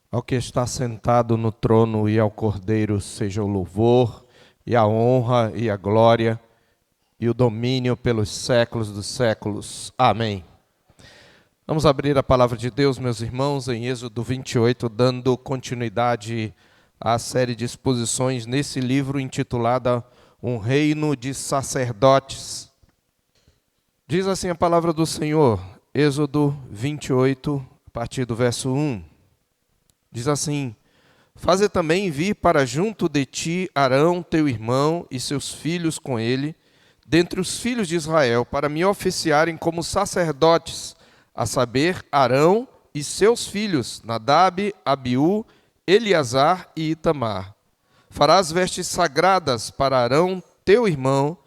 Ao que está sentado no trono e ao Cordeiro seja o louvor, e a honra, e a glória, e o domínio pelos séculos dos séculos. Amém. Vamos abrir a palavra de Deus, meus irmãos, em Êxodo 28, dando continuidade à série de exposições nesse livro intitulado Um Reino de Sacerdotes. Diz assim a palavra do Senhor, Êxodo 28, a partir do verso 1. Diz assim: Faze também vir para junto de ti Arão, teu irmão, e seus filhos com ele, dentre os filhos de Israel, para me oficiarem como sacerdotes, a saber, Arão e seus filhos, Nadab, Abiú, Eleazar e Itamar. Farás vestes sagradas para Arão, teu irmão,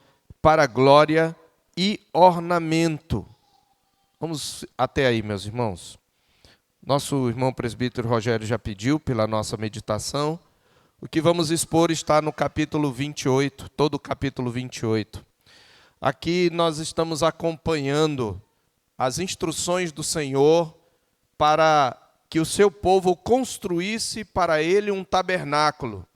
para glória e ornamento. Vamos até aí, meus irmãos. Nosso irmão presbítero Rogério já pediu pela nossa meditação. O que vamos expor está no capítulo 28, todo o capítulo 28. Aqui nós estamos acompanhando as instruções do Senhor para que o seu povo construísse para ele um tabernáculo.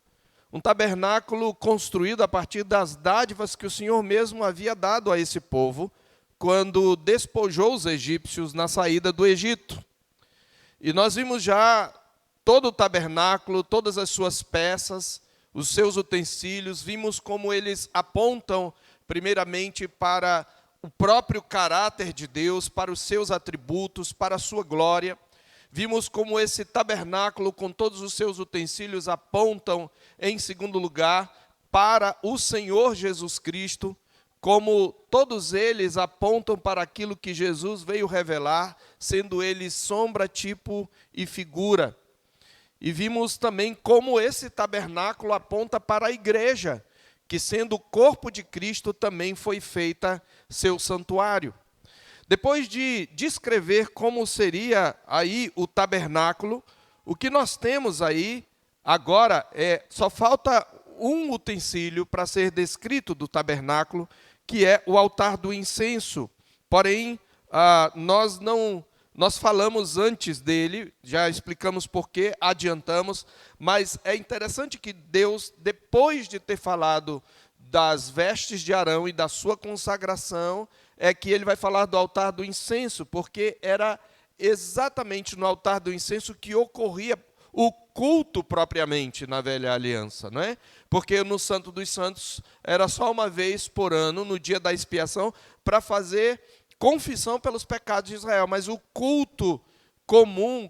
Um tabernáculo construído a partir das dádivas que o Senhor mesmo havia dado a esse povo quando despojou os egípcios na saída do Egito. E nós vimos já todo o tabernáculo, todas as suas peças, os seus utensílios, vimos como eles apontam primeiramente para o próprio caráter de Deus, para os seus atributos, para a sua glória. Vimos como esse tabernáculo com todos os seus utensílios apontam, em segundo lugar, para o Senhor Jesus Cristo, como todos eles apontam para aquilo que Jesus veio revelar, sendo ele sombra, tipo e figura. E vimos também como esse tabernáculo aponta para a igreja, que sendo o corpo de Cristo também foi feita seu santuário. Depois de descrever como seria aí o tabernáculo, o que nós temos aí agora só falta um utensílio para ser descrito do tabernáculo, que é o altar do incenso. Porém, nós falamos antes dele, já explicamos por quê, adiantamos, mas é interessante que Deus, depois de ter falado das vestes de Arão e da sua consagração, é que ele vai falar do altar do incenso, porque era exatamente no altar do incenso que ocorria o culto propriamente na velha aliança, não é? Porque no Santo dos Santos era só uma vez por ano, no dia da expiação, para fazer confissão pelos pecados de Israel. Mas o culto comum,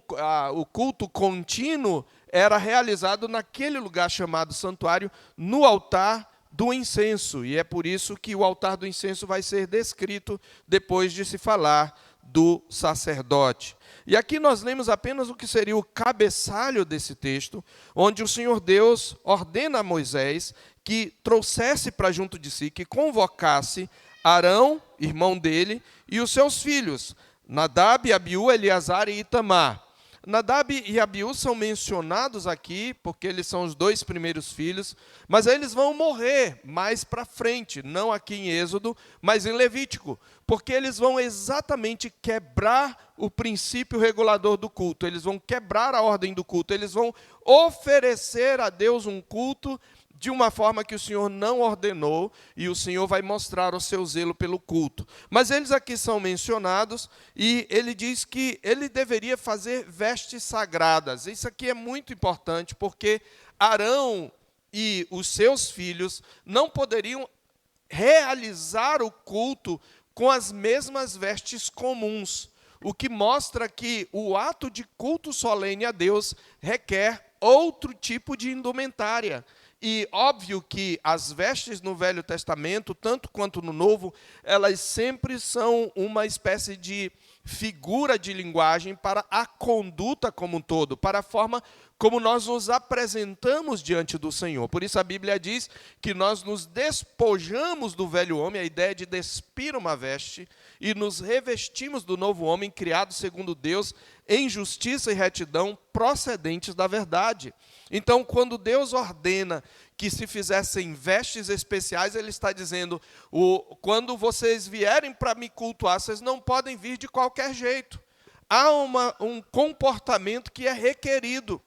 o culto contínuo, era realizado naquele lugar chamado santuário, no altar do incenso. E é por isso que o altar do incenso vai ser descrito depois de se falar do sacerdote. E aqui nós lemos apenas o que seria o cabeçalho desse texto, onde o Senhor Deus ordena a Moisés que trouxesse para junto de si, que convocasse Arão, irmão dele, e os seus filhos, Nadab, Abiú, Eleazar e Itamar. Nadab e Abiú são mencionados aqui, porque eles são os dois primeiros filhos, mas eles vão morrer mais para frente, não aqui em Êxodo, mas em Levítico, porque eles vão exatamente quebrar o princípio regulador do culto, eles vão quebrar a ordem do culto, eles vão oferecer a Deus um culto de uma forma que o Senhor não ordenou, e o Senhor vai mostrar o seu zelo pelo culto. Mas eles aqui são mencionados, e ele diz que ele deveria fazer vestes sagradas. Isso aqui é muito importante, porque Arão e os seus filhos não poderiam realizar o culto com as mesmas vestes comuns, o que mostra que o ato de culto solene a Deus requer outro tipo de indumentária. E óbvio que as vestes no Velho Testamento, tanto quanto no Novo, elas sempre são uma espécie de figura de linguagem para a conduta como um todo, para a forma como nós nos apresentamos diante do Senhor. Por isso a Bíblia diz que nós nos despojamos do velho homem, a ideia de despir uma veste, e nos revestimos do novo homem, criado segundo Deus, em justiça e retidão, procedentes da verdade. Então, quando Deus ordena que se fizessem vestes especiais, ele está dizendo, quando vocês vierem para me cultuar, vocês não podem vir de qualquer jeito. há um comportamento que é requerido,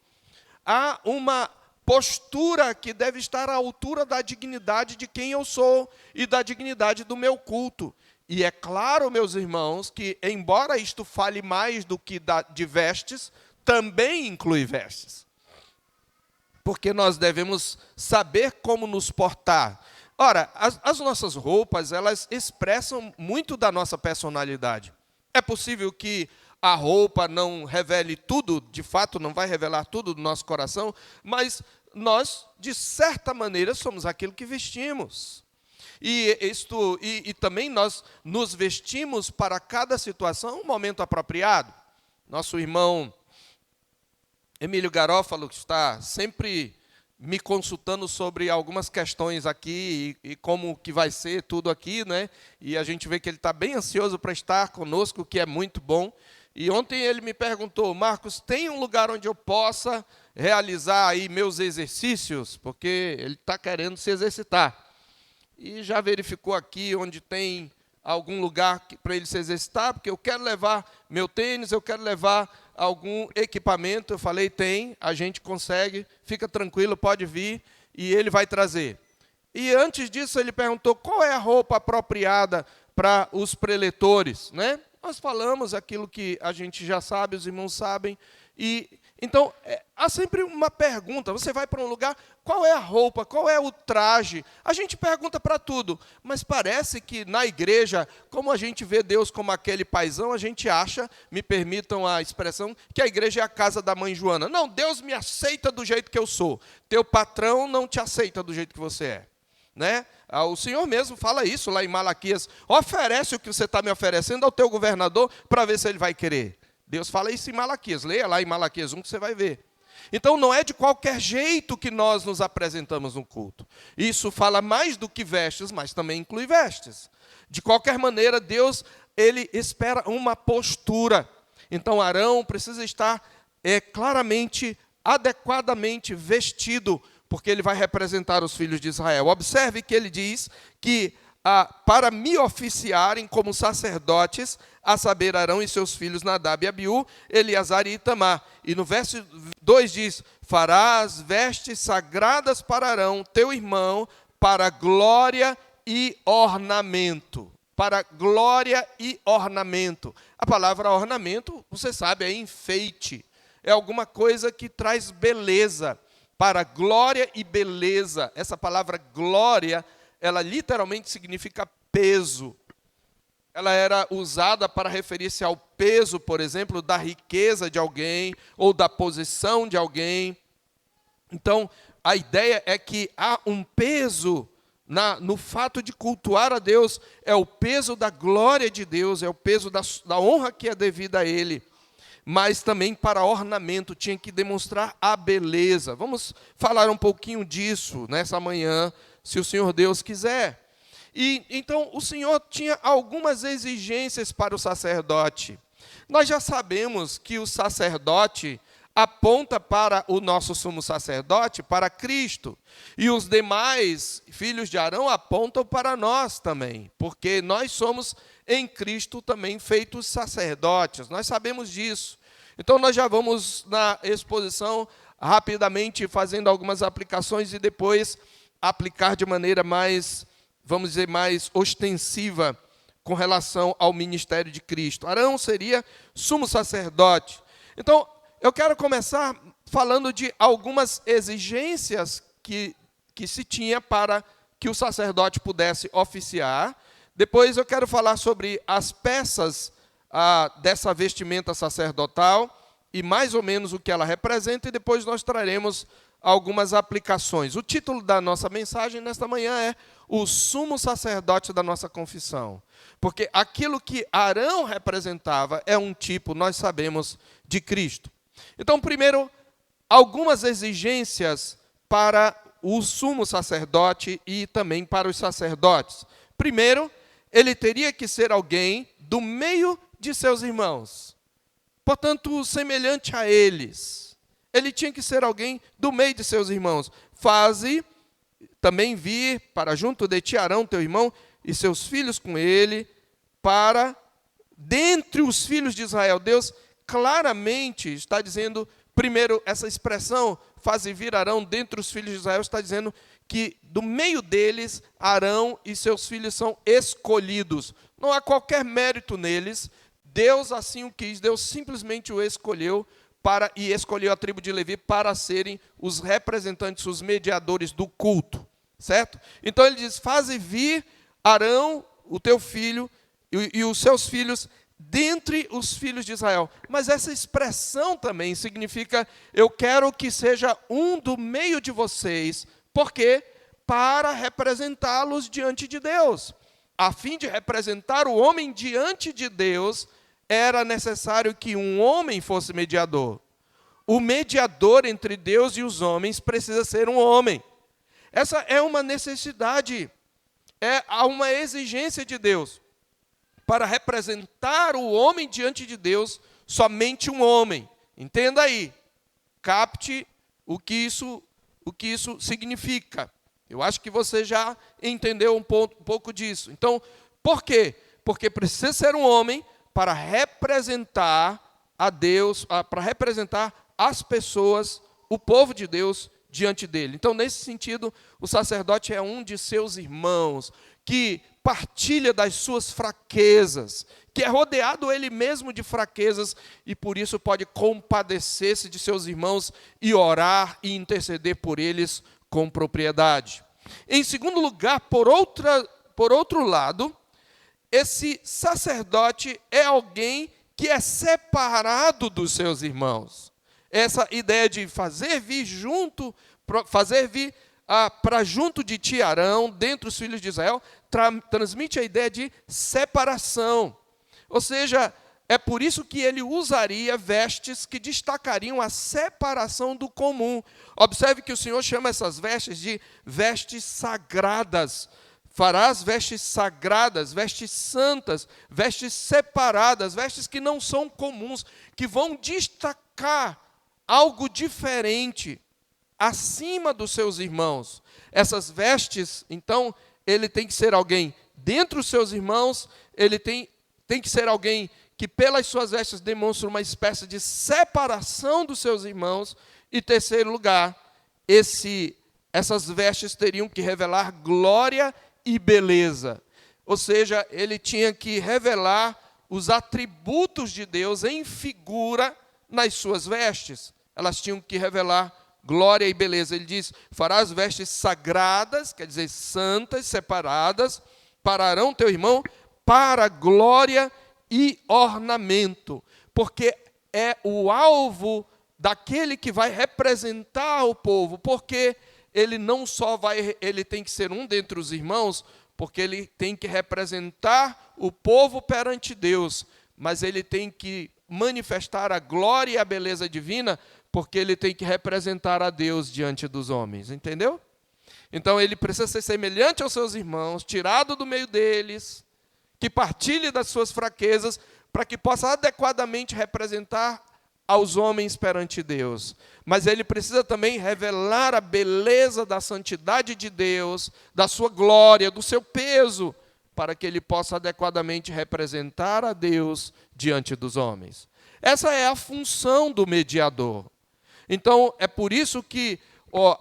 há uma postura que deve estar à altura da dignidade de quem eu sou e da dignidade do meu culto. E é claro, meus irmãos, que, embora isto fale mais do que de vestes, também inclui vestes. Porque nós devemos saber como nos portar. Ora, as nossas roupas, elas expressam muito da nossa personalidade. É possível que a roupa não revele tudo, de fato não vai revelar tudo do nosso coração, mas nós, de certa maneira, somos aquilo que vestimos. E também nós nos vestimos para cada situação um momento apropriado. Nosso irmão Emílio Garófalo, que está sempre me consultando sobre algumas questões aqui e como que vai ser tudo aqui, né? E a gente vê que ele está bem ansioso para estar conosco, o que é muito bom. E ontem ele me perguntou: Marcos, tem um lugar onde eu possa realizar aí meus exercícios? Porque ele está querendo se exercitar. E já verificou aqui onde tem algum lugar para ele se exercitar, porque eu quero levar meu tênis, eu quero levar algum equipamento. Eu falei, tem, a gente consegue, fica tranquilo, pode vir, e ele vai trazer. E antes disso ele perguntou qual é a roupa apropriada para os preletores, né? Nós falamos aquilo que a gente já sabe, os irmãos sabem, e então há sempre uma pergunta. Você vai para um lugar, qual é a roupa, qual é o traje? A gente pergunta para tudo, mas parece que na igreja, como a gente vê Deus como aquele paizão, a gente acha, me permitam a expressão, que a igreja é a casa da mãe Joana. Não, Deus me aceita do jeito que eu sou. Teu patrão não te aceita do jeito que você é. Né? O Senhor mesmo fala isso lá em Malaquias. Oferece o que você está me oferecendo ao teu governador para ver se ele vai querer. Deus fala isso em Malaquias. Leia lá em Malaquias 1 que você vai ver. Então, não é de qualquer jeito que nós nos apresentamos no culto. Isso fala mais do que vestes, mas também inclui vestes. De qualquer maneira, Deus, ele espera uma postura. Então, Arão precisa estar claramente, adequadamente vestido, porque ele vai representar os filhos de Israel. Observe que ele diz que para me oficiarem como sacerdotes, a saber, Arão e seus filhos Nadab e Abiú, Eleazar e Itamar. E no verso 2 diz, farás vestes sagradas para Arão, teu irmão, para glória e ornamento. Para glória e ornamento. A palavra ornamento, você sabe, é enfeite. É alguma coisa que traz beleza. Para glória e beleza. Essa palavra glória, ela literalmente significa peso. Ela era usada para referir-se ao peso, por exemplo, da riqueza de alguém ou da posição de alguém. Então, a ideia é que há um peso no fato de cultuar a Deus. É o peso da glória de Deus, é o peso da honra que é devida a Ele. Mas também para ornamento, tinha que demonstrar a beleza. Vamos falar um pouquinho disso nessa manhã, se o Senhor Deus quiser. E então o Senhor tinha algumas exigências para o sacerdote. Nós já sabemos que o sacerdote aponta para o nosso sumo sacerdote, para Cristo. E os demais filhos de Arão apontam para nós também, porque nós somos em Cristo também feitos sacerdotes. Nós sabemos disso. Então nós já vamos na exposição rapidamente fazendo algumas aplicações e depois aplicar de maneira mais, vamos dizer, mais ostensiva com relação ao ministério de Cristo. Arão seria sumo sacerdote. Então, eu quero começar falando de algumas exigências que se tinha para que o sacerdote pudesse oficiar. Depois eu quero falar sobre as peças dessa vestimenta sacerdotal e mais ou menos o que ela representa, e depois nós traremos algumas aplicações. O título da nossa mensagem nesta manhã é o sumo sacerdote da nossa confissão. Porque aquilo que Arão representava é um tipo, nós sabemos, de Cristo. Então, primeiro, algumas exigências para o sumo sacerdote e também para os sacerdotes. Primeiro, ele teria que ser alguém do meio de seus irmãos. Portanto, semelhante a eles. Ele tinha que ser alguém do meio de seus irmãos. Faze também vir para junto de ti Arão, teu irmão, e seus filhos com ele, para, dentre os filhos de Israel, Deus claramente está dizendo, primeiro, essa expressão, faze vir Arão dentre os filhos de Israel, está dizendo que do meio deles, Arão e seus filhos são escolhidos. Não há qualquer mérito neles, Deus assim o quis, Deus simplesmente o escolheu e escolheu a tribo de Levi para serem os representantes, os mediadores do culto, certo? Então ele diz, faze vir Arão, o teu filho, e os seus filhos, dentre os filhos de Israel. Mas essa expressão também significa, eu quero que seja um do meio de vocês. Por quê? Para representá-los diante de Deus. A fim de representar o homem diante de Deus, era necessário que um homem fosse mediador. O mediador entre Deus e os homens precisa ser um homem. Essa é uma necessidade, é uma exigência de Deus. Para representar o homem diante de Deus, somente um homem. Entenda aí, capte o que isso significa. Eu acho que você já entendeu um pouco disso. Então, por quê? Porque precisa ser um homem para representar a Deus, para representar as pessoas, o povo de Deus diante dele. Então, nesse sentido, o sacerdote é um de seus irmãos, que partilha das suas fraquezas, que é rodeado ele mesmo de fraquezas e por isso pode compadecer-se de seus irmãos e orar e interceder por eles com propriedade. Em segundo lugar, por outro lado, esse sacerdote é alguém que é separado dos seus irmãos. Essa ideia de fazer vir para junto de ti Arão, dentre os filhos de Israel, transmite a ideia de separação. Ou seja, é por isso que ele usaria vestes que destacariam a separação do comum. Observe que o Senhor chama essas vestes de vestes sagradas. Farás vestes sagradas, vestes santas, vestes separadas, vestes que não são comuns, que vão destacar algo diferente acima dos seus irmãos. Essas vestes, então, ele tem que ser alguém dentre os seus irmãos, ele tem que ser alguém que pelas suas vestes demonstra uma espécie de separação dos seus irmãos. E terceiro lugar, essas vestes teriam que revelar glória e beleza. Ou seja, ele tinha que revelar os atributos de Deus em figura nas suas vestes. Elas tinham que revelar glória e beleza. Ele diz, farás vestes sagradas, quer dizer, santas, separadas, para Arão, teu irmão, para glória e ornamento. Porque é o alvo daquele que vai representar o povo. Porque ele não só ele tem que ser um dentre os irmãos, porque ele tem que representar o povo perante Deus, mas ele tem que manifestar a glória e a beleza divina, porque ele tem que representar a Deus diante dos homens, entendeu? Então ele precisa ser semelhante aos seus irmãos, tirado do meio deles, que partilhe das suas fraquezas, para que possa adequadamente representar aos homens perante Deus. Mas ele precisa também revelar a beleza da santidade de Deus, da sua glória, do seu peso, para que ele possa adequadamente representar a Deus diante dos homens. Essa é a função do mediador. Então, é por isso que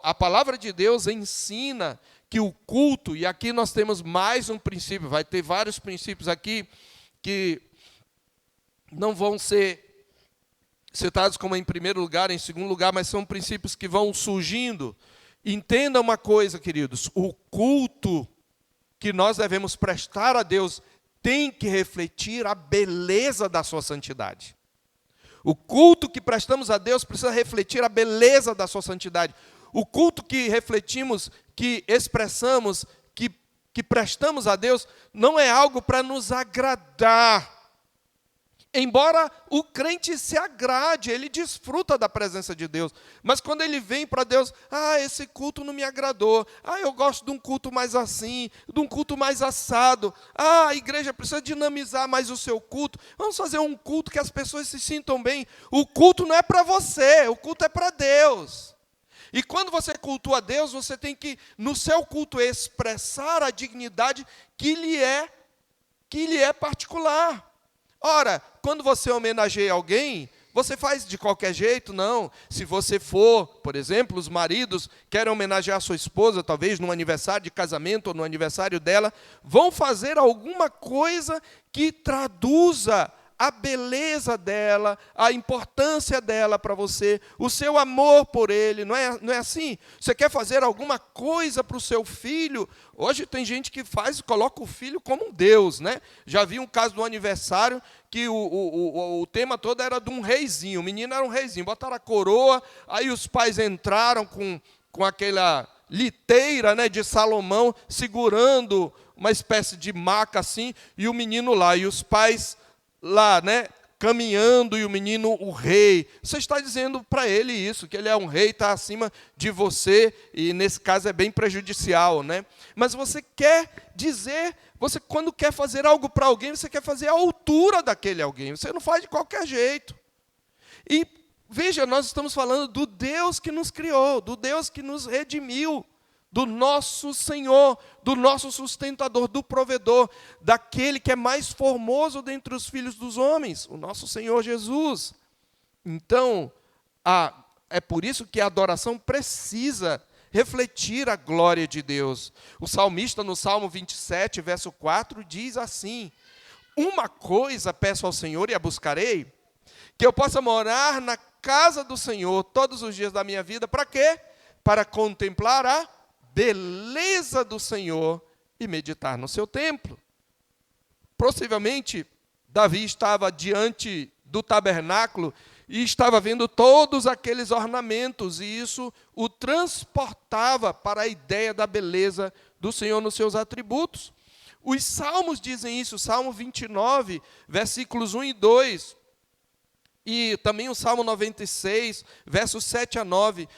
a palavra de Deus ensina que o culto, e aqui nós temos mais um princípio, vai ter vários princípios aqui, que não vão ser citados como em primeiro lugar, em segundo lugar, mas são princípios que vão surgindo. Entenda uma coisa, queridos, o culto que nós devemos prestar a Deus tem que refletir a beleza da sua santidade. O culto que prestamos a Deus precisa refletir a beleza da sua santidade. O culto que refletimos, que expressamos, que prestamos a Deus, não é algo para nos agradar. Embora o crente se agrade, ele desfruta da presença de Deus. Mas quando ele vem para Deus, esse culto não me agradou. Eu gosto de um culto mais assim, de um culto mais assado. A igreja precisa dinamizar mais o seu culto. Vamos fazer um culto que as pessoas se sintam bem. O culto não é para você, o culto é para Deus. E quando você cultua a Deus, você tem que, no seu culto, expressar a dignidade que lhe é particular. Ora, quando você homenageia alguém, Você faz de qualquer jeito? Não. Se você for, por exemplo, os maridos querem homenagear sua esposa, talvez no aniversário de casamento ou no aniversário dela, vão fazer alguma coisa que traduza a beleza dela, a importância dela para você, o seu amor por ele, não é assim? Você quer fazer alguma coisa para o seu filho? Hoje tem gente que coloca o filho como um Deus, né? Já vi um caso do aniversário que o tema todo era de um reizinho, o menino era um reizinho, botaram a coroa, aí os pais entraram com aquela liteira, né, de Salomão, segurando uma espécie de maca assim, e o menino lá, e os pais lá, né, caminhando, e o menino, o rei. Você está dizendo para ele isso, que ele é um rei, está acima de você, e nesse caso é bem prejudicial, né? Mas você quer dizer, você quando quer fazer algo para alguém, você quer fazer a altura daquele alguém, você não faz de qualquer jeito. E veja, nós estamos falando do Deus que nos criou, do Deus que nos redimiu, do nosso Senhor, do nosso sustentador, do provedor, daquele que é mais formoso dentre os filhos dos homens, o nosso Senhor Jesus. Então, é por isso que a adoração precisa refletir a glória de Deus. O salmista, no Salmo 27, verso 4, diz assim: uma coisa peço ao Senhor e a buscarei, que eu possa morar na casa do Senhor todos os dias da minha vida. Para quê? Para contemplar a beleza do Senhor e meditar no seu templo. Possivelmente, Davi estava diante do tabernáculo e estava vendo todos aqueles ornamentos, e isso o transportava para a ideia da beleza do Senhor nos seus atributos. Os salmos dizem isso, Salmo 29, versículos 1 e 2, e também o Salmo 96, versos 7 a 9,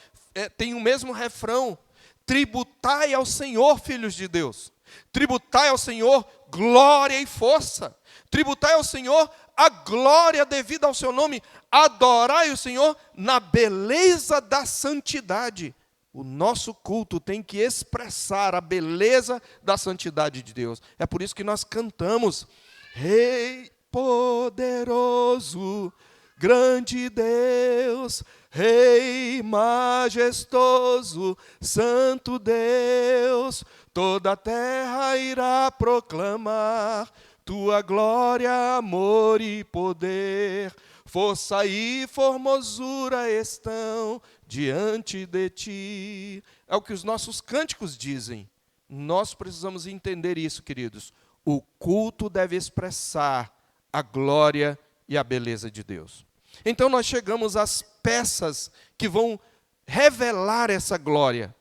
tem o mesmo refrão: tributai ao Senhor, filhos de Deus. Tributai ao Senhor glória e força. Tributai ao Senhor a glória devida ao seu nome. Adorai o Senhor na beleza da santidade. O nosso culto tem que expressar a beleza da santidade de Deus. É por isso que nós cantamos: Rei poderoso, grande Deus, Rei majestoso, Santo Deus, toda a terra irá proclamar tua glória, amor e poder. Força e formosura estão diante de ti. É o que os nossos cânticos dizem. Nós precisamos entender isso, queridos. O culto deve expressar a glória e a beleza de Deus. Então nós chegamos às peças que vão revelar essa glória,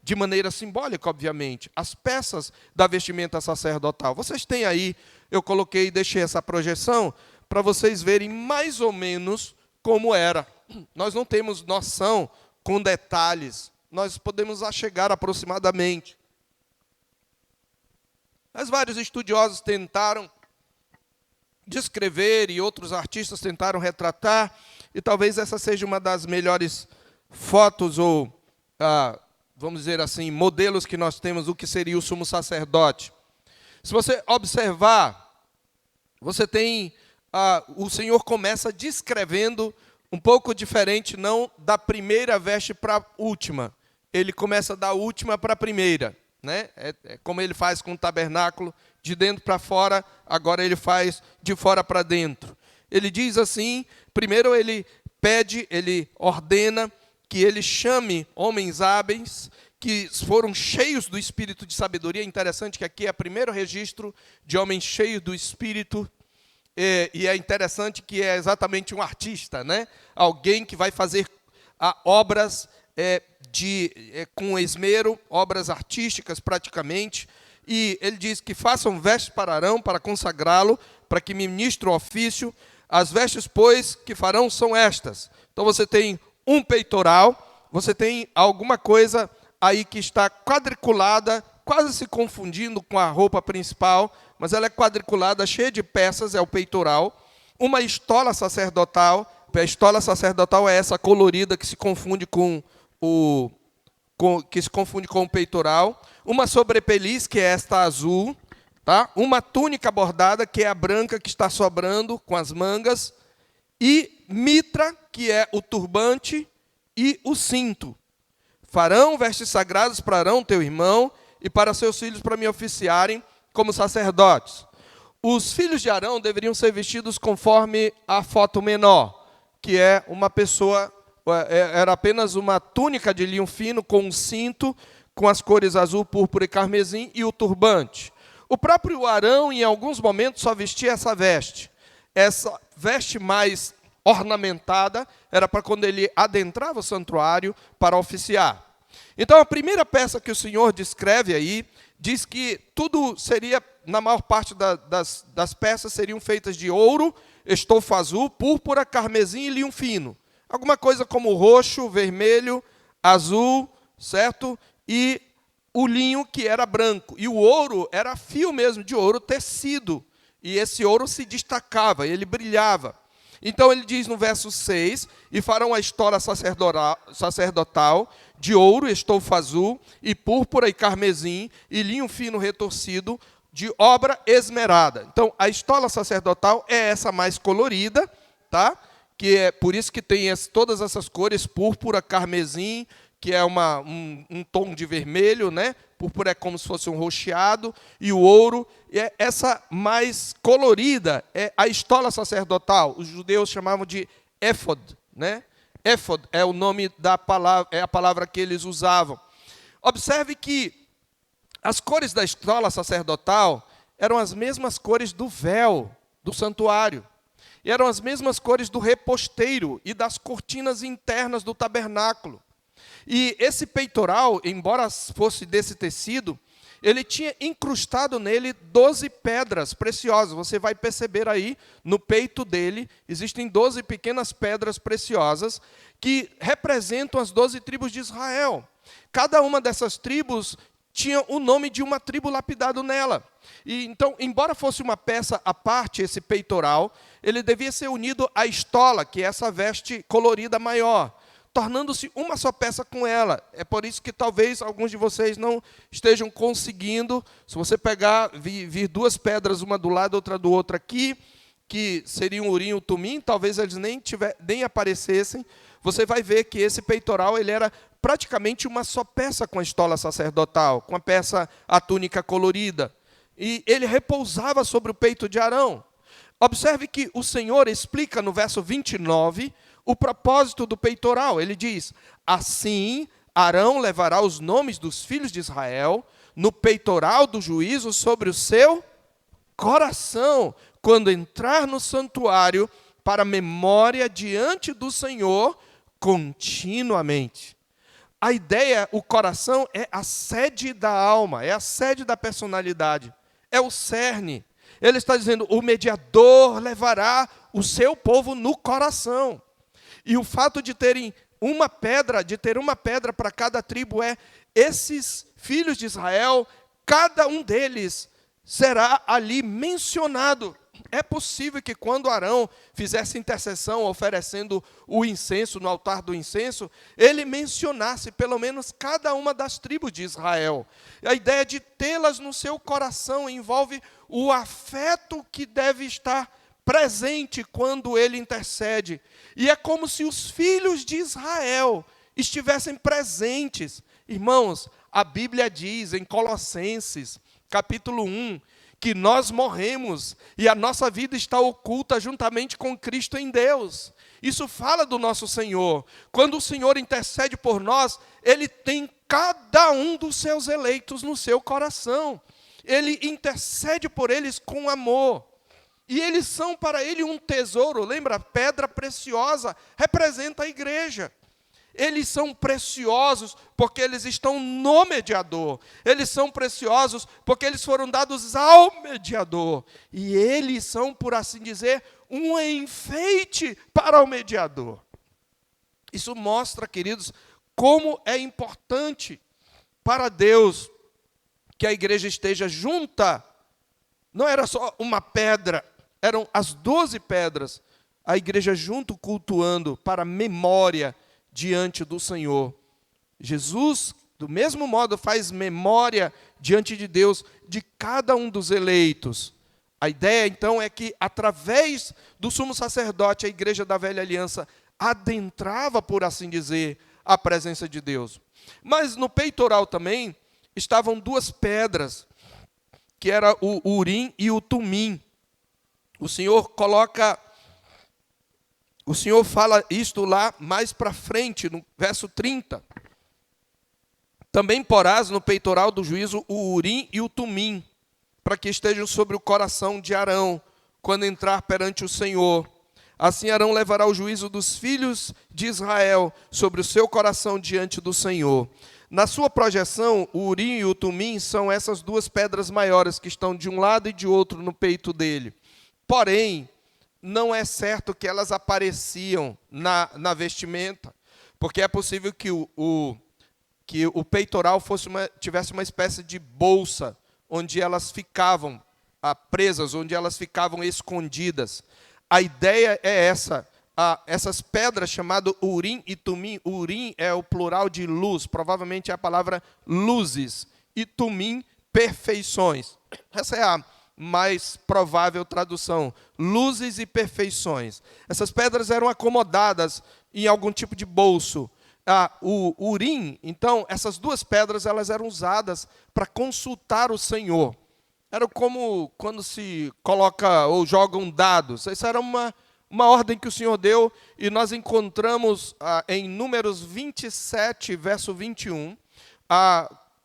de maneira simbólica, obviamente. As peças da vestimenta sacerdotal. Vocês têm aí, eu coloquei e deixei essa projeção, para vocês verem mais ou menos como era. Nós não temos noção com detalhes, nós podemos achegar aproximadamente. Mas vários estudiosos tentaram descrever e outros artistas tentaram retratar, e talvez essa seja uma das melhores fotos ou, vamos dizer assim, modelos que nós temos do que seria o sumo sacerdote. Se você observar, você tem, o Senhor começa descrevendo um pouco diferente, não da primeira veste para a última. Ele começa da última para a primeira, né? É como ele faz com o tabernáculo, de dentro para fora, agora ele faz de fora para dentro. Ele diz assim, primeiro ele pede, ele ordena que ele chame homens hábeis, que foram cheios do espírito de sabedoria. É interessante que aqui é o primeiro registro de homens cheios do espírito, e é interessante que é exatamente um artista, né? Alguém que vai fazer obras com esmero, obras artísticas praticamente. E ele diz que façam vestes para Arão, para consagrá-lo, para que ministre o ofício. As vestes, pois, que farão são estas. Então você tem um peitoral, você tem alguma coisa aí que está quadriculada, quase se confundindo com a roupa principal, mas ela é quadriculada, cheia de peças, é o peitoral. Uma estola sacerdotal, a estola sacerdotal é essa colorida que se confunde com o peitoral. Uma sobrepeliz, que é esta azul, tá? Uma túnica bordada, que é a branca que está sobrando com as mangas, e mitra, que é o turbante, e o cinto. Farão vestes sagradas para Arão, teu irmão, e para seus filhos para me oficiarem como sacerdotes. Os filhos de Arão deveriam ser vestidos conforme a foto menor, que é uma pessoa, era apenas uma túnica de linho fino com um cinto, com as cores azul, púrpura e carmesim, e o turbante. O próprio Arão, em alguns momentos, só vestia essa veste. Essa veste mais ornamentada era para quando ele adentrava o santuário para oficiar. Então, a primeira peça que o Senhor descreve aí, diz que tudo seria, na maior parte das peças, seriam feitas de ouro, estofa azul, púrpura, carmesim e linho fino. Alguma coisa como roxo, vermelho, azul, certo? E o linho que era branco. E o ouro era fio mesmo, de ouro tecido. E esse ouro se destacava, ele brilhava. Então ele diz no verso 6, e farão a estola sacerdotal de ouro, estofa azul, e púrpura e carmesim, e linho fino retorcido, de obra esmerada. Então a estola sacerdotal é essa mais colorida, tá? Que é por isso que tem todas essas cores, púrpura, carmesim, que é um tom de vermelho, né? Púrpura é como se fosse um roxeado, e o ouro, essa mais colorida, é a estola sacerdotal. Os judeus chamavam de éfod, né? Éfod é o nome da palavra, é a palavra que eles usavam. Observe que as cores da estola sacerdotal eram as mesmas cores do véu do santuário. E eram as mesmas cores do reposteiro e das cortinas internas do tabernáculo. E esse peitoral, embora fosse desse tecido, ele tinha incrustado nele 12 pedras preciosas. Você vai perceber aí, no peito dele, existem 12 pequenas pedras preciosas que representam as 12 tribos de Israel. Cada uma dessas tribos tinha o nome de uma tribo lapidado nela. E então, embora fosse uma peça à parte, esse peitoral, ele devia ser unido à estola, que é essa veste colorida maior, tornando-se uma só peça com ela. É por isso que talvez alguns de vocês não estejam conseguindo, se você pegar, vir duas pedras, uma do lado, outra do outro aqui, que seriam o urim e o tumim, talvez eles nem aparecessem, você vai ver que esse peitoral ele era praticamente uma só peça com a estola sacerdotal, com a túnica colorida. E ele repousava sobre o peito de Arão. Observe que o Senhor explica no verso 29 o propósito do peitoral. Ele diz: assim Arão levará os nomes dos filhos de Israel no peitoral do juízo sobre o seu coração, quando entrar no santuário, para memória diante do Senhor continuamente. A ideia, o coração, é a sede da alma, é a sede da personalidade, é o cerne. Ele está dizendo, o mediador levará o seu povo no coração. E o fato de ter uma pedra para cada tribo esses filhos de Israel, cada um deles será ali mencionado. É possível que quando Arão fizesse intercessão, oferecendo o incenso no altar do incenso, ele mencionasse pelo menos cada uma das tribos de Israel. A ideia de tê-las no seu coração envolve o afeto que deve estar presente quando ele intercede. E é como se os filhos de Israel estivessem presentes. Irmãos, a Bíblia diz em Colossenses, capítulo 1, que nós morremos e a nossa vida está oculta juntamente com Cristo em Deus. Isso fala do nosso Senhor. Quando o Senhor intercede por nós, Ele tem cada um dos seus eleitos no seu coração. Ele intercede por eles com amor. E eles são para Ele um tesouro. Lembra? Pedra preciosa representa a igreja. Eles são preciosos porque eles estão no mediador. Eles são preciosos porque eles foram dados ao mediador. E eles são, por assim dizer, um enfeite para o mediador. Isso mostra, queridos, como é importante para Deus que a igreja esteja junta. Não era só uma pedra, eram as 12 pedras. A igreja junto cultuando para memória diante do Senhor. Jesus, do mesmo modo, faz memória diante de Deus de cada um dos eleitos. A ideia, então, é que, através do sumo sacerdote, a igreja da velha aliança adentrava, por assim dizer, a presença de Deus. Mas no peitoral também estavam duas pedras, que era o Urim e o Tumim. O Senhor fala isto lá mais para frente, no verso 30. Também porás no peitoral do juízo o Urim e o Tumim, para que estejam sobre o coração de Arão, quando entrar perante o Senhor. Assim Arão levará o juízo dos filhos de Israel sobre o seu coração diante do Senhor. Na sua projeção, o Urim e o Tumim são essas duas pedras maiores que estão de um lado e de outro no peito dele. Porém, não é certo que elas apareciam na vestimenta, porque é possível que o peitoral tivesse uma espécie de bolsa, onde elas ficavam presas, onde elas ficavam escondidas. A ideia é essa. Essas pedras chamadas Urim e Tumim, Urim é o plural de luz, provavelmente é a palavra luzes, e Tumim, perfeições. Essa é a mais provável tradução, luzes e perfeições. Essas pedras eram acomodadas em algum tipo de bolso. O Urim, então, essas duas pedras elas eram usadas para consultar o Senhor. Era como quando se coloca ou jogam dados. Essa era uma ordem que o Senhor deu, e nós encontramos em Números 27, verso 21,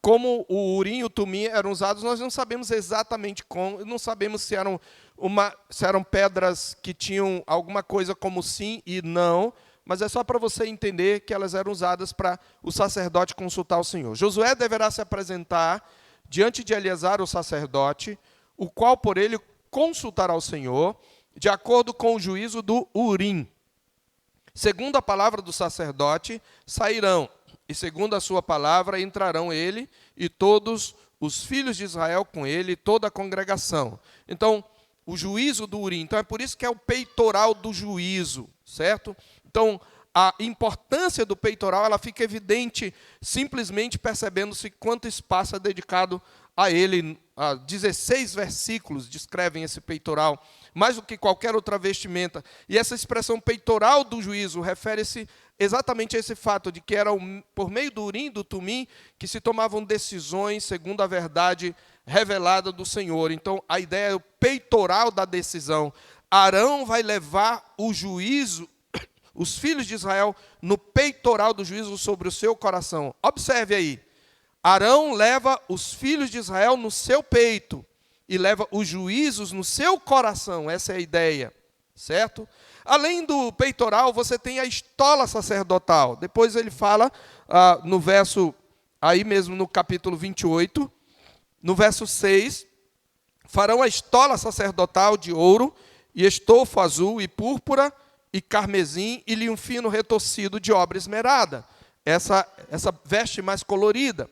como o Urim e o Tumim eram usados. Nós não sabemos exatamente como, não sabemos se eram pedras que tinham alguma coisa como sim e não, mas é só para você entender que elas eram usadas para o sacerdote consultar o Senhor. Josué deverá se apresentar diante de Eleazar, o sacerdote, o qual por ele consultará o Senhor, de acordo com o juízo do Urim. Segundo a palavra do sacerdote, sairão, e segundo a sua palavra, entrarão ele e todos os filhos de Israel com ele, toda a congregação. Então, o juízo do Urim. Então, é por isso que é o peitoral do juízo, certo? Então, a importância do peitoral ela fica evidente simplesmente percebendo-se quanto espaço é dedicado a ele. 16 versículos descrevem esse peitoral, mais do que qualquer outra vestimenta. E essa expressão peitoral do juízo refere-se exatamente a esse fato de que era por meio do Urim e do Tumim que se tomavam decisões segundo a verdade revelada do Senhor. Então, a ideia é o peitoral da decisão. Arão vai levar o juízo, os filhos de Israel, no peitoral do juízo sobre o seu coração. Observe aí. Arão leva os filhos de Israel no seu peito e leva os juízos no seu coração. Essa é a ideia, certo? Além do peitoral, você tem a estola sacerdotal. Depois ele fala no verso, aí mesmo no capítulo 28, no verso 6, farão a estola sacerdotal de ouro e estofo azul e púrpura e carmesim e linho fino retorcido de obra esmerada. Essa veste mais colorida.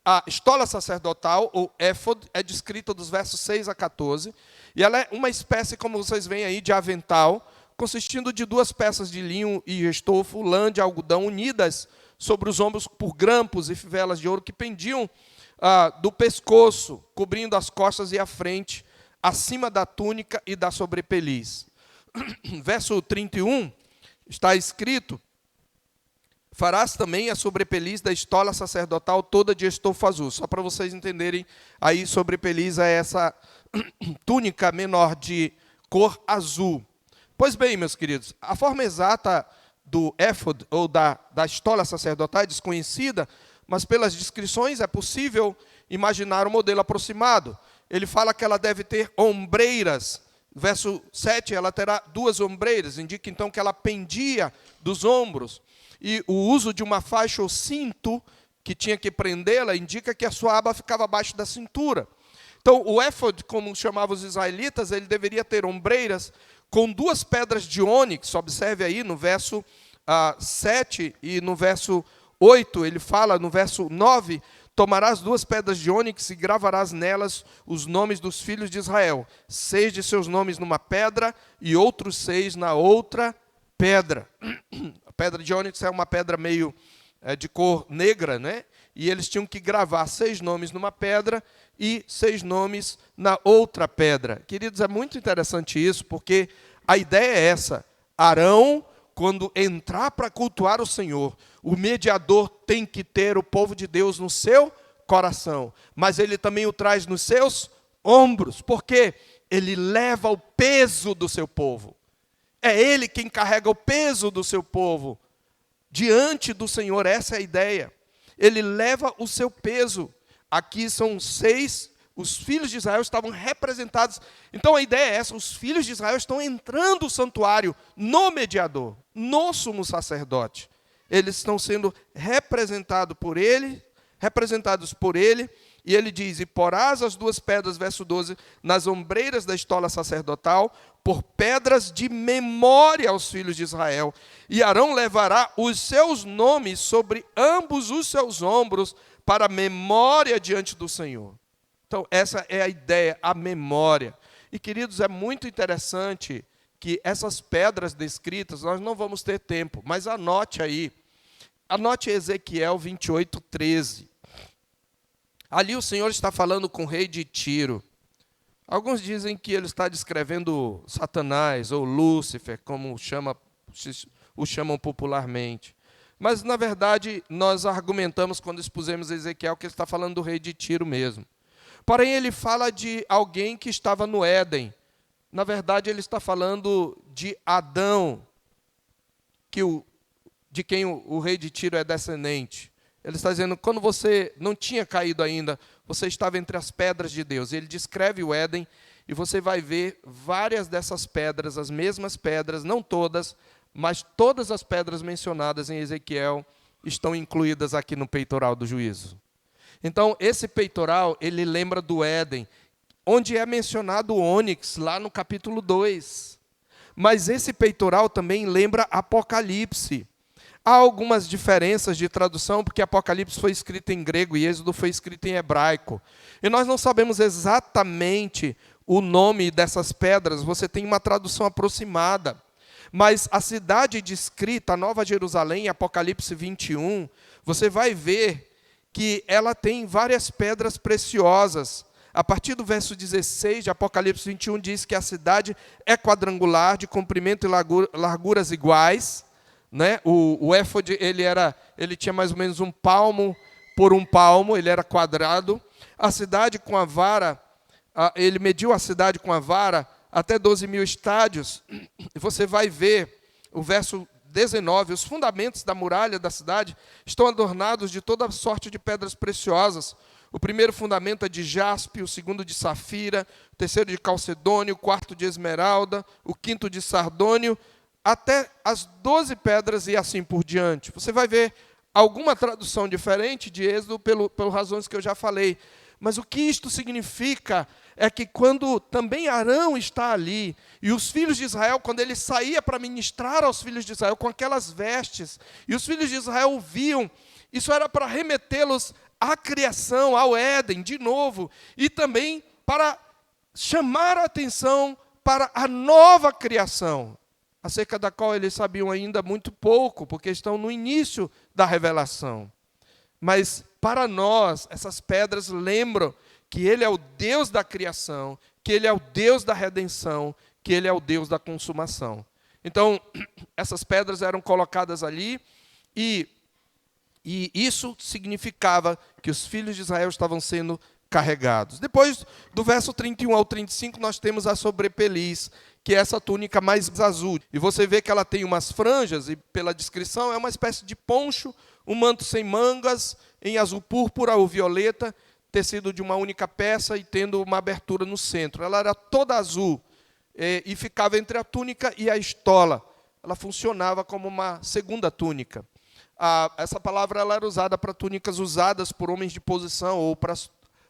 A estola sacerdotal, ou éfod, é descrita dos versos 6 a 14, e ela é uma espécie, como vocês veem aí, de avental, consistindo de duas peças de linho e estofo, lã de algodão, unidas sobre os ombros por grampos e fivelas de ouro que pendiam do pescoço, cobrindo as costas e a frente, acima da túnica e da sobrepeliz. Verso 31, está escrito: farás também a sobrepeliz da estola sacerdotal toda de estofo azul. Só para vocês entenderem, aí sobrepeliz é essa túnica menor de cor azul. Pois bem, meus queridos, a forma exata do éfod, ou da estola sacerdotal, é desconhecida, mas pelas descrições é possível imaginar um modelo aproximado. Ele fala que ela deve ter ombreiras. Verso 7, ela terá duas ombreiras, indica então que ela pendia dos ombros. E o uso de uma faixa ou cinto, que tinha que prendê-la, indica que a sua aba ficava abaixo da cintura. Então, o éfod, como chamavam os israelitas, ele deveria ter ombreiras com duas pedras de ônix. Observe aí no verso 7 e no verso 8, ele fala no verso 9, tomarás duas pedras de ônix e gravarás nelas os nomes dos filhos de Israel. 6 de seus nomes numa pedra e outros 6 na outra pedra. A pedra de ônix é uma pedra meio de cor negra, né? E eles tinham que gravar 6 nomes numa pedra e 6 nomes na outra pedra. Queridos, é muito interessante isso, porque a ideia é essa. Arão, quando entrar para cultuar o Senhor, o mediador tem que ter o povo de Deus no seu coração, mas ele também o traz nos seus ombros, porque ele leva o peso do seu povo. É ele quem carrega o peso do seu povo diante do Senhor, essa é a ideia. Ele leva o seu peso. Aqui são 6, os filhos de Israel estavam representados. Então a ideia é essa, os filhos de Israel estão entrando no santuário, no mediador, no sumo sacerdote. Eles estão sendo representados por ele, e ele diz, e porás as 2 pedras, verso 12, nas ombreiras da estola sacerdotal, por pedras de memória aos filhos de Israel. E Arão levará os seus nomes sobre ambos os seus ombros, para memória diante do Senhor. Então, essa é a ideia, a memória. E, queridos, é muito interessante que essas pedras descritas, nós não vamos ter tempo, mas anote aí. Anote Ezequiel 28, 13. Ali o Senhor está falando com o rei de Tiro. Alguns dizem que ele está descrevendo Satanás ou Lúcifer, como o chamam popularmente. Mas, na verdade, nós argumentamos quando expusemos Ezequiel que ele está falando do rei de Tiro mesmo. Porém, ele fala de alguém que estava no Éden. Na verdade, ele está falando de Adão, de quem o rei de Tiro é descendente. Ele está dizendo, quando você não tinha caído ainda, você estava entre as pedras de Deus. Ele descreve o Éden, e você vai ver várias dessas pedras, as mesmas pedras, não todas, mas todas as pedras mencionadas em Ezequiel estão incluídas aqui no peitoral do juízo. Então, esse peitoral, ele lembra do Éden, onde é mencionado o ônix, lá no capítulo 2. Mas esse peitoral também lembra Apocalipse. Há algumas diferenças de tradução, porque Apocalipse foi escrito em grego e Êxodo foi escrito em hebraico. E nós não sabemos exatamente o nome dessas pedras, você tem uma tradução aproximada. Mas a cidade descrita, a Nova Jerusalém, Apocalipse 21, você vai ver que ela tem várias pedras preciosas. A partir do verso 16 de Apocalipse 21, diz que a cidade é quadrangular, de comprimento e larguras iguais. Né? O éfode, ele tinha mais ou menos 1 palmo por 1 palmo, ele era quadrado. A cidade com a vara, ele mediu a cidade com a vara até 12.000 estádios. E você vai ver o verso 19, os fundamentos da muralha da cidade estão adornados de toda sorte de pedras preciosas. O primeiro fundamento é de jaspe, o segundo de safira, o terceiro de calcedônio, o quarto de esmeralda, o quinto de sardônio, até as 12 pedras e assim por diante. Você vai ver alguma tradução diferente de Êxodo pelas razões que eu já falei. Mas o que isto significa é que quando também Arão está ali, e os filhos de Israel, quando ele saía para ministrar aos filhos de Israel com aquelas vestes, e os filhos de Israel viam, isso era para remetê-los à criação, ao Éden, de novo, e também para chamar a atenção para a nova criação, acerca da qual eles sabiam ainda muito pouco, porque estão no início da revelação. Mas, para nós, essas pedras lembram que Ele é o Deus da criação, que Ele é o Deus da redenção, que Ele é o Deus da consumação. Então, essas pedras eram colocadas ali, e isso significava que os filhos de Israel estavam sendo carregados. Depois, do verso 31 ao 35, nós temos a sobrepeliz, que é essa túnica mais azul. E você vê que ela tem umas franjas, e pela descrição é uma espécie de poncho, um manto sem mangas, em azul púrpura ou violeta, tecido de uma única peça e tendo uma abertura no centro. Ela era toda azul e ficava entre a túnica e a estola. Ela funcionava como uma segunda túnica. Essa palavra ela era usada para túnicas usadas por homens de posição ou para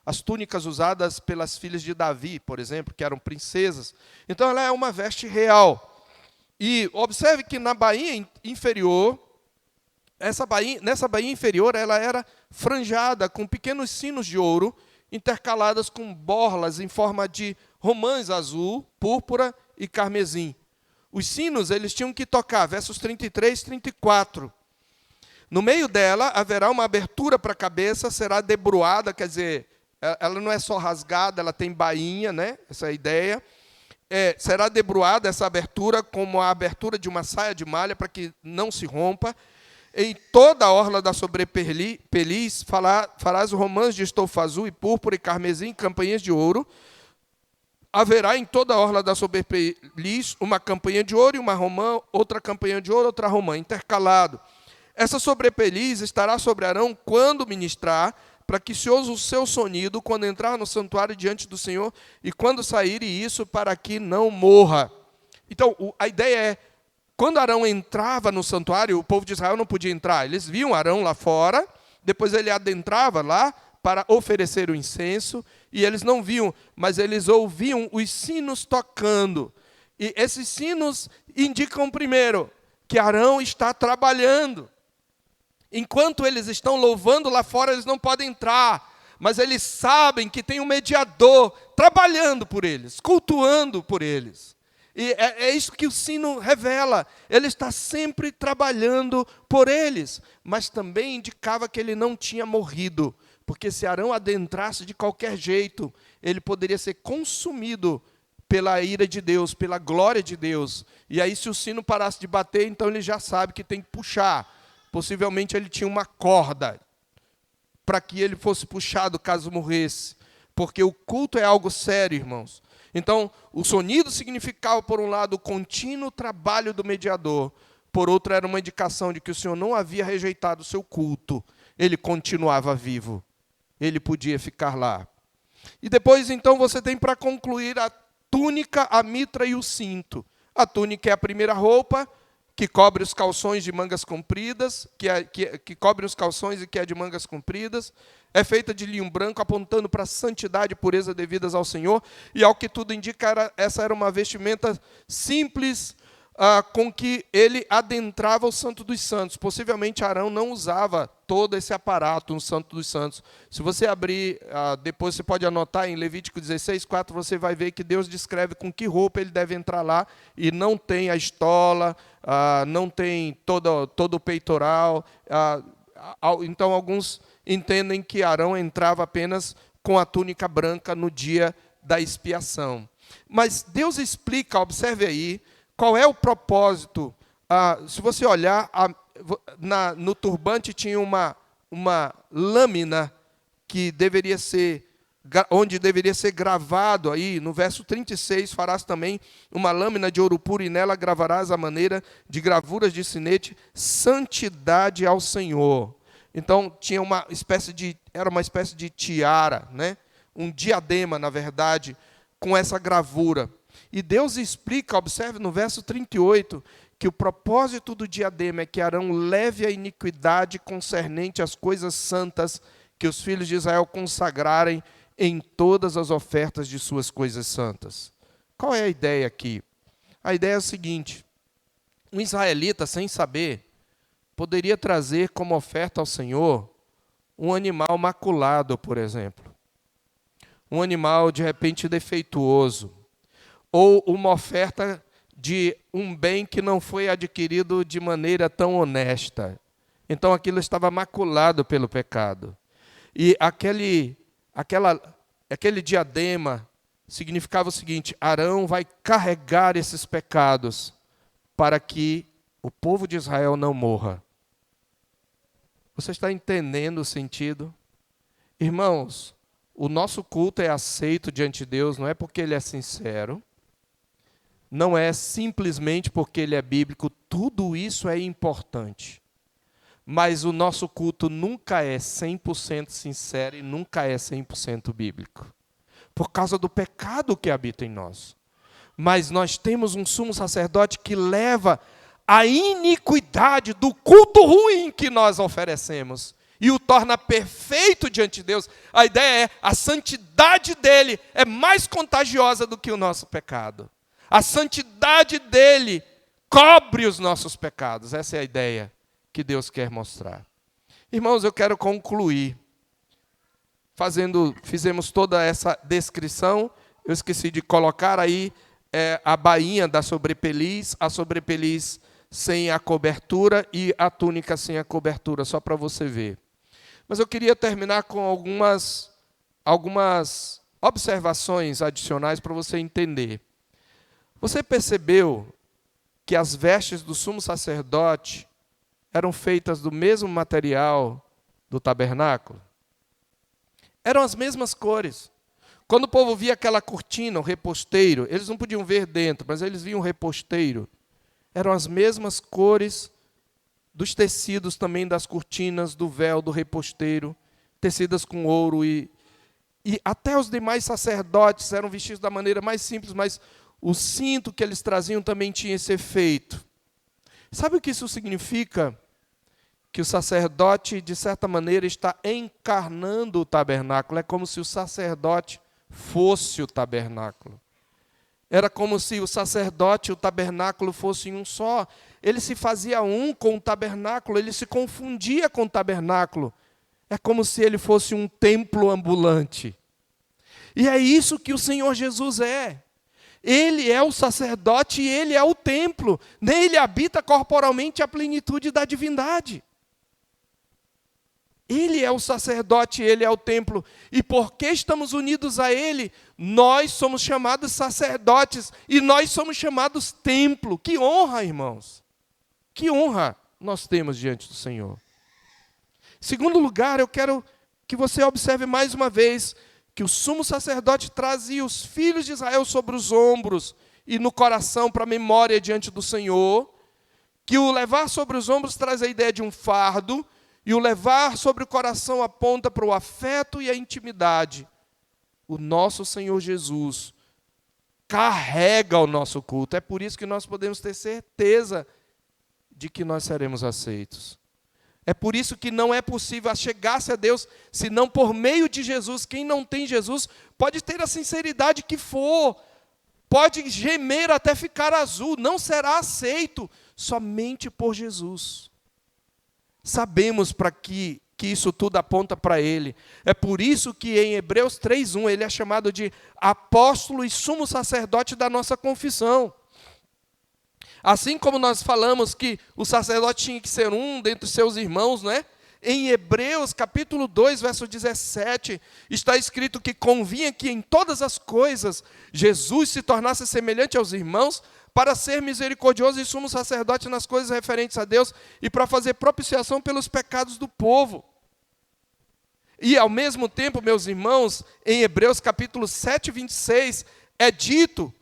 as túnicas usadas pelas filhas de Davi, por exemplo, que eram princesas. Então, ela é uma veste real. E observe que na bainha inferior, nessa bainha inferior, ela era franjada com pequenos sinos de ouro, intercaladas com borlas em forma de romãs azul, púrpura e carmesim. Os sinos, eles tinham que tocar, versos 33 e 34. No meio dela haverá uma abertura para a cabeça, será debruada, quer dizer, ela não é só rasgada, ela tem bainha, né? Essa é a ideia. Será debruada essa abertura como a abertura de uma saia de malha, para que não se rompa. Em toda a orla da sobrepeliz farás romãs de estofa azul e púrpura e carmesim, campanhas de ouro. Haverá em toda a orla da sobrepeliz uma campanha de ouro e uma romã, outra campanha de ouro, outra romã, intercalado. Essa sobrepeliz estará sobre Arão quando ministrar, para que se ouça o seu sonido quando entrar no santuário diante do Senhor e quando sair, e isso para que não morra. Então, a ideia é, quando Arão entrava no santuário, o povo de Israel não podia entrar. Eles viam Arão lá fora, depois ele adentrava lá para oferecer o incenso, e eles não viam, mas eles ouviam os sinos tocando. E esses sinos indicam, primeiro, que Arão está trabalhando. Enquanto eles estão louvando lá fora, eles não podem entrar, mas eles sabem que tem um mediador trabalhando por eles, cultuando por eles. E é isso que o sino revela. Ele está sempre trabalhando por eles, mas também indicava que ele não tinha morrido, porque se Arão adentrasse de qualquer jeito, ele poderia ser consumido pela ira de Deus, pela glória de Deus. E aí, se o sino parasse de bater, então ele já sabe que tem que puxar. Possivelmente ele tinha uma corda para que ele fosse puxado caso morresse, porque o culto é algo sério, irmãos. Então, o sonido significava, por um lado, o contínuo trabalho do mediador, por outro, era uma indicação de que o Senhor não havia rejeitado o seu culto, ele continuava vivo, ele podia ficar lá. E depois, então, você tem para concluir a túnica, a mitra e o cinto. A túnica é a primeira roupa, que cobre os calções de mangas compridas, que cobre os calções e que é de mangas compridas, é feita de linho branco, apontando para a santidade e pureza devidas ao Senhor, e ao que tudo indica, essa era uma vestimenta simples, com que ele adentrava o Santo dos Santos. Possivelmente Arão não usava todo esse aparato no Santo dos Santos. Se você abrir, depois você pode anotar em Levítico 16:4, você vai ver que Deus descreve com que roupa ele deve entrar lá, e não tem a estola, não tem todo o peitoral. Então alguns entendem que Arão entrava apenas com a túnica branca no dia da expiação. Mas Deus explica, observe aí, qual é o propósito. Se você olhar, no turbante tinha uma lâmina que deveria ser, onde deveria ser gravado aí, no verso 36, farás também uma lâmina de ouro puro, e nela gravarás a maneira de gravuras de sinete, santidade ao Senhor. Então tinha era uma espécie de tiara, né? Um diadema, na verdade, com essa gravura. E Deus explica, observe no verso 38, que o propósito do diadema é que Arão leve a iniquidade concernente às coisas santas que os filhos de Israel consagrarem em todas as ofertas de suas coisas santas. Qual é a ideia aqui? A ideia é a seguinte: um israelita, sem saber, poderia trazer como oferta ao Senhor um animal maculado, por exemplo. Um animal, de repente, defeituoso. Ou uma oferta de um bem que não foi adquirido de maneira tão honesta. Então aquilo estava maculado pelo pecado. E aquele diadema significava o seguinte: Arão vai carregar esses pecados para que o povo de Israel não morra. Você está entendendo o sentido? Irmãos, o nosso culto é aceito diante de Deus, não é porque ele é sincero, não é simplesmente porque ele é bíblico, tudo isso é importante. Mas o nosso culto nunca é 100% sincero e nunca é 100% bíblico, por causa do pecado que habita em nós. Mas nós temos um sumo sacerdote que leva a iniquidade do culto ruim que nós oferecemos e o torna perfeito diante de Deus. A ideia é, a santidade dele é mais contagiosa do que o nosso pecado. A santidade dele cobre os nossos pecados. Essa é a ideia que Deus quer mostrar. Irmãos, eu quero concluir. Fizemos toda essa descrição. Eu esqueci de colocar aí a bainha da sobrepeliz, a sobrepeliz sem a cobertura e a túnica sem a cobertura, só para você ver. Mas eu queria terminar com algumas algumas observações adicionais para você entender. Você percebeu que as vestes do sumo sacerdote eram feitas do mesmo material do tabernáculo? Eram as mesmas cores. Quando o povo via aquela cortina, o reposteiro, eles não podiam ver dentro, mas eles viam o reposteiro. Eram as mesmas cores dos tecidos também das cortinas, do véu, do reposteiro, tecidas com ouro. E até os demais sacerdotes eram vestidos da maneira mais simples, mas o cinto que eles traziam também tinha esse efeito. Sabe o que isso significa? Que o sacerdote, de certa maneira, está encarnando o tabernáculo. É como se o sacerdote fosse o tabernáculo. Era como se o sacerdote e o tabernáculo fossem um só. Ele se fazia um com o tabernáculo, ele se confundia com o tabernáculo. É como se ele fosse um templo ambulante. E é isso que o Senhor Jesus é. Ele é o sacerdote e ele é o templo. Nele habita corporalmente a plenitude da divindade. Ele é o sacerdote, ele é o templo. E porque estamos unidos a ele, nós somos chamados sacerdotes e nós somos chamados templo. Que honra, irmãos! Que honra nós temos diante do Senhor. Segundo lugar, eu quero que você observe mais uma vez que o sumo sacerdote trazia os filhos de Israel sobre os ombros e no coração para a memória diante do Senhor, que o levar sobre os ombros traz a ideia de um fardo, e o levar sobre o coração aponta para o afeto e a intimidade. O nosso Senhor Jesus carrega o nosso culto. É por isso que nós podemos ter certeza de que nós seremos aceitos. É por isso que não é possível chegar-se a Deus, senão por meio de Jesus. Quem não tem Jesus pode ter a sinceridade que for, pode gemer até ficar azul, não será aceito somente por Jesus. Sabemos para que isso tudo aponta para Ele. É por isso que em Hebreus 3:1 ele é chamado de apóstolo e sumo sacerdote da nossa confissão. Assim como nós falamos que o sacerdote tinha que ser um dentre os seus irmãos, não é? Em Hebreus capítulo 2, verso 17, está escrito que convinha que em todas as coisas Jesus se tornasse semelhante aos irmãos, para ser misericordioso e sumo sacerdote nas coisas referentes a Deus e para fazer propiciação pelos pecados do povo. E ao mesmo tempo, meus irmãos, em Hebreus capítulo 7, 26, é dito,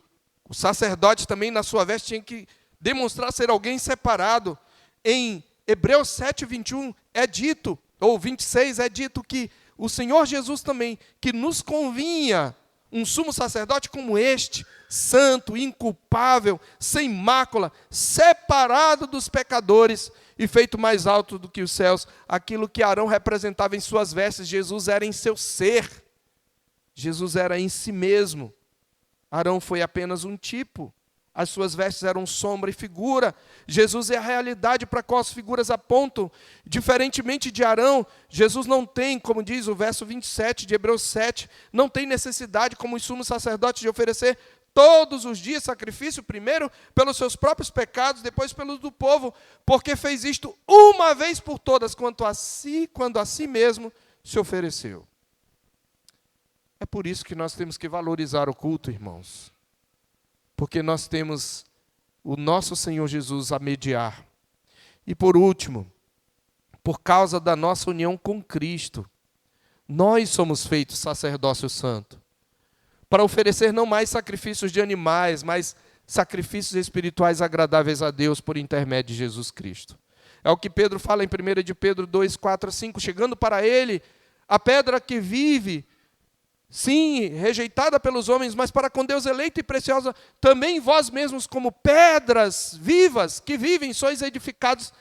o sacerdote também na sua veste tinha que demonstrar ser alguém separado. Em Hebreus 7, 21 é dito, ou 26 é dito que o Senhor Jesus também, que nos convinha um sumo sacerdote como este, santo, inculpável, sem mácula, separado dos pecadores e feito mais alto do que os céus. Aquilo que Arão representava em suas vestes, Jesus era em seu ser. Jesus era em si mesmo. Arão foi apenas um tipo. As suas vestes eram sombra e figura. Jesus é a realidade para a qual as figuras apontam. Diferentemente de Arão, Jesus não tem, como diz o verso 27 de Hebreus 7, não tem necessidade, como os sumos sacerdotes, de oferecer todos os dias sacrifício, primeiro pelos seus próprios pecados, depois pelos do povo, porque fez isto uma vez por todas, quando a si mesmo se ofereceu. É por isso que nós temos que valorizar o culto, irmãos. Porque nós temos o nosso Senhor Jesus a mediar. E por último, por causa da nossa união com Cristo, nós somos feitos sacerdócio santo, para oferecer não mais sacrifícios de animais, mas sacrifícios espirituais agradáveis a Deus por intermédio de Jesus Cristo. É o que Pedro fala em 1 de Pedro 2, 4 a 5, chegando para ele, a pedra que vive, sim, rejeitada pelos homens, mas para com Deus eleita e preciosa, também vós mesmos como pedras vivas que vivem, sois edificados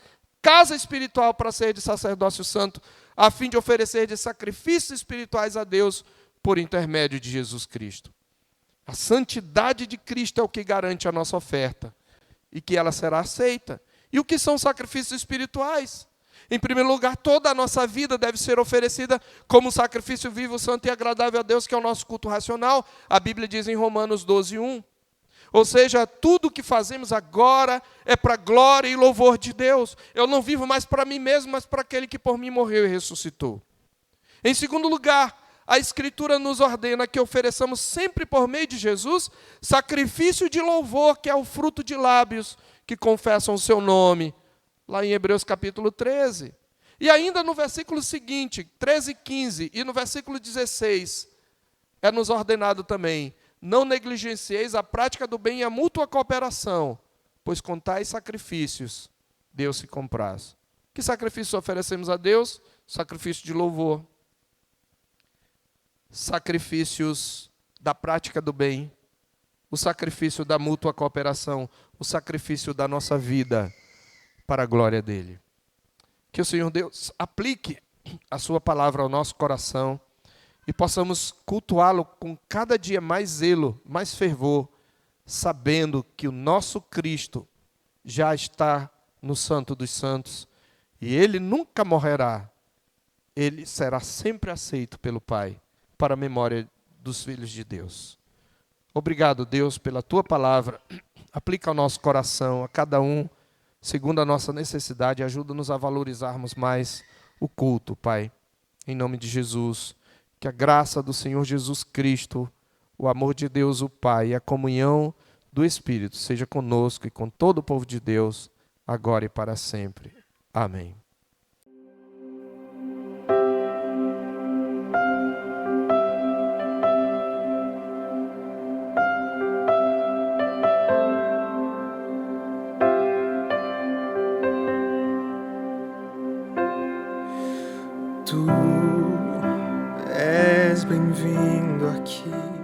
casa espiritual para ser de sacerdócio santo, a fim de oferecer de sacrifícios espirituais a Deus por intermédio de Jesus Cristo. A santidade de Cristo é o que garante a nossa oferta e que ela será aceita. E o que são sacrifícios espirituais? Em primeiro lugar, toda a nossa vida deve ser oferecida como sacrifício vivo, santo e agradável a Deus, que é o nosso culto racional. A Bíblia diz em Romanos 12, 1. Ou seja, tudo o que fazemos agora é para a glória e louvor de Deus. Eu não vivo mais para mim mesmo, mas para aquele que por mim morreu e ressuscitou. Em segundo lugar, a Escritura nos ordena que ofereçamos sempre por meio de Jesus sacrifício de louvor, que é o fruto de lábios que confessam o seu nome, lá em Hebreus capítulo 13. E ainda no versículo seguinte, 13 e 15, e no versículo 16, é nos ordenado também: não negligencieis a prática do bem e a mútua cooperação, pois com tais sacrifícios Deus se compraz. Que sacrifício oferecemos a Deus? Sacrifício de louvor. Sacrifícios da prática do bem. O sacrifício da mútua cooperação. O sacrifício da nossa vida para a glória dele. Que o Senhor Deus aplique a sua palavra ao nosso coração e possamos cultuá-lo com cada dia mais zelo, mais fervor, sabendo que o nosso Cristo já está no Santo dos Santos e ele nunca morrerá. Ele será sempre aceito pelo Pai, para a memória dos filhos de Deus. Obrigado, Deus, pela tua palavra. Aplica ao nosso coração, a cada um, segundo a nossa necessidade. Ajuda-nos a valorizarmos mais o culto, Pai. Em nome de Jesus, que a graça do Senhor Jesus Cristo, o amor de Deus, o Pai, e a comunhão do Espírito seja conosco e com todo o povo de Deus, agora e para sempre. Amém. Tu és bem-vindo aqui.